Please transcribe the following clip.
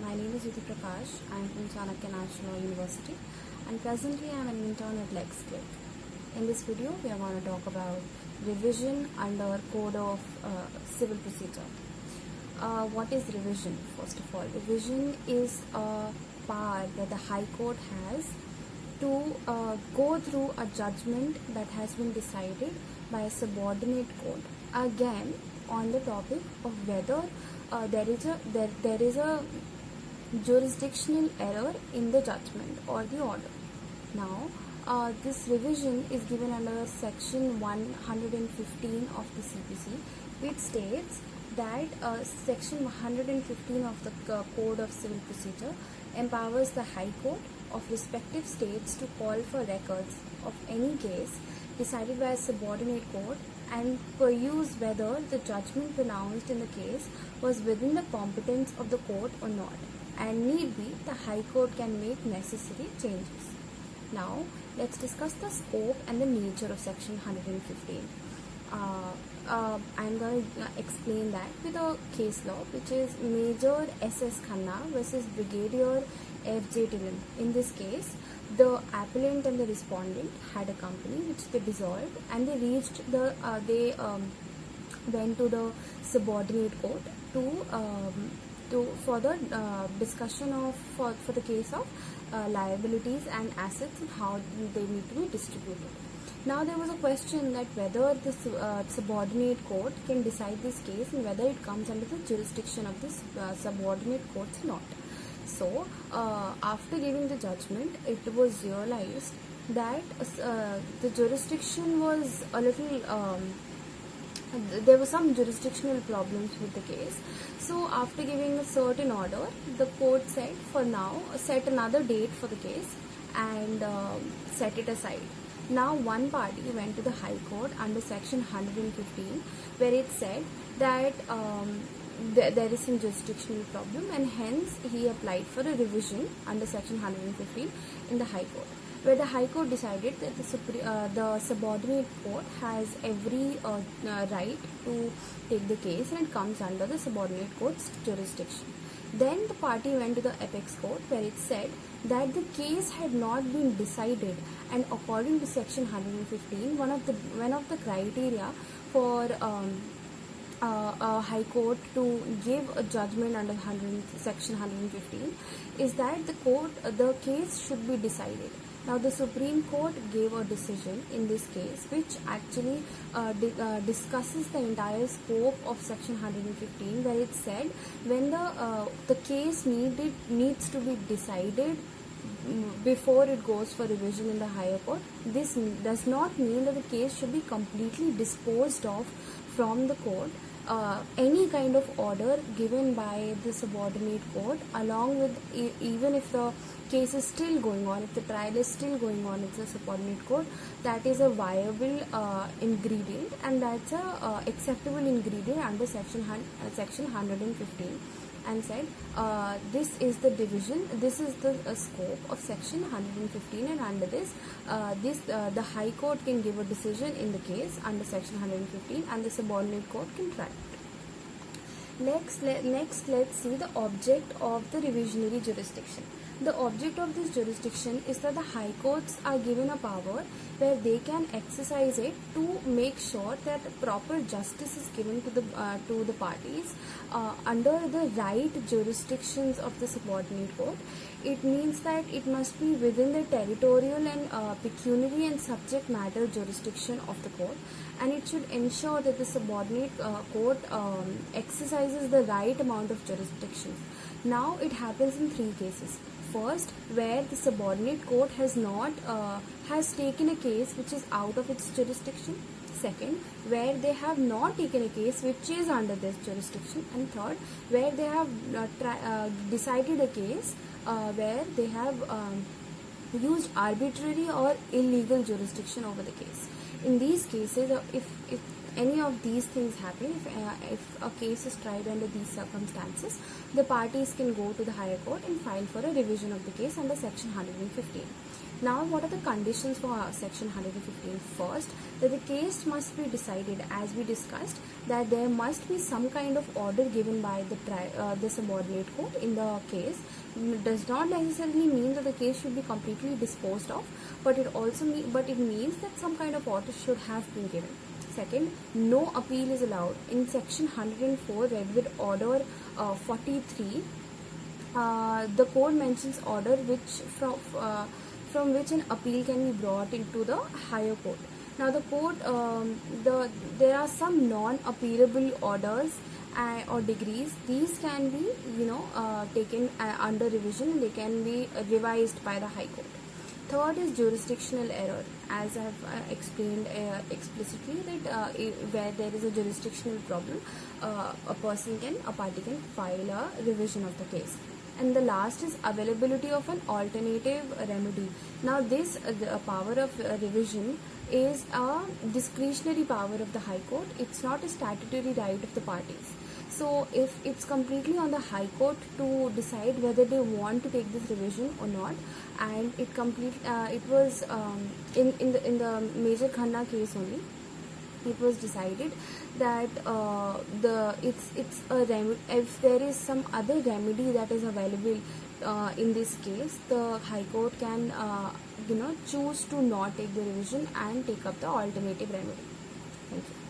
My name is Vidhi Prakash. I am from Chanakya National University and presently I am an intern at LexClick. In this video, we are going to talk about revision under Code of Civil Procedure. What is revision? First of all, revision is a power that the High Court has to go through a judgment that has been decided by a subordinate court. Again, on the topic of whether there is a jurisdictional error in the judgment or the order. Now, this revision is given under section 115 of the CPC, which states that section 115 of the Code of Civil Procedure empowers the High Court of respective states to call for records of any case decided by a subordinate court and peruse whether the judgment pronounced in the case was within the competence of the court or not, and need be, the High Court can make necessary changes. Now, let's discuss the scope and the nature of section 115. I'm going to explain that with a case law, which is Major S.S. Khanna versus Brigadier F.J. Dillon. In this case, the appellant and the respondent had a company which they dissolved, and they reached the went to the subordinate court for the discussion of for the case of liabilities and assets and how they need to be distributed. Now there was a question that whether the subordinate court can decide this case and whether it comes under the jurisdiction of this subordinate courts or not. So after giving the judgment, it was realized that the jurisdiction was a little there were some jurisdictional problems with the case. So after giving a certain order, the court said for now set another date for the case and set it aside. Now one party went to the High Court under section 115, where it said that there is some jurisdictional problem, and hence he applied for a revision under section 115 in the High Court, where the High Court decided that the subordinate court has every right to take the case and it comes under the subordinate court's jurisdiction. Then the party went to the apex court, where it said that the case had not been decided, and according to section 115, one of the criteria for a High Court to give a judgment under section 115 is that the case should be decided. Now the Supreme Court gave a decision in this case which actually discusses the entire scope of section 115, where it said when the case needs to be decided before it goes for revision in the higher court. This does not mean that the case should be completely disposed of from the court. Any kind of order given by the subordinate court, along with even if the case is still going on, if the trial is still going on in the subordinate court, that is a viable ingredient, and that's a acceptable ingredient under section 115, and said this is the division, this is the scope of section 115, and under this the High Court can give a decision in the case under section 115 and the subordinate court can try it. Next, let's see the object of the revisionary jurisdiction. The object of this jurisdiction is that the High Courts are given a power where they can exercise it to make sure that proper justice is given to the parties under the right jurisdictions of the subordinate court. It means that it must be within the territorial and pecuniary and subject matter jurisdiction of the court, and it should ensure that the subordinate court exercises the right amount of jurisdictions. Now it happens in three cases. First, where the subordinate court has taken a case which is out of its jurisdiction. Second, where they have not taken a case which is under this jurisdiction. And third, where they have decided a case where they have used arbitrary or illegal jurisdiction over the case. In these cases, if any of these things happen, if a case is tried under these circumstances, the parties can go to the higher court and file for a revision of the case under section 115. Now, what are the conditions for section 115? First, that the case must be decided, as we discussed, that there must be some kind of order given by the subordinate court in the case. Does not necessarily mean that the case should be completely disposed of, but it means that some kind of order should have been given. Second, no appeal is allowed. In section 104, read with order 43, the code mentions order from which an appeal can be brought into the higher court. Now, the court, there are some non-appealable orders or degrees. These can be, taken under revision, and they can be revised by the high court. Third is jurisdictional error, as I have explained explicitly, that where there is a jurisdictional problem, a party can file a revision of the case. And the last is availability of an alternative remedy. Now, this power of revision is a discretionary power of the High Court. It's not a statutory right of the parties. So, if it's completely on the High Court to decide whether they want to take this revision or not, and it was in the Major Khanna case only, it was decided that if there is some other remedy that is available in this case, the High Court can choose to not take the revision and take up the alternative remedy. Thank you.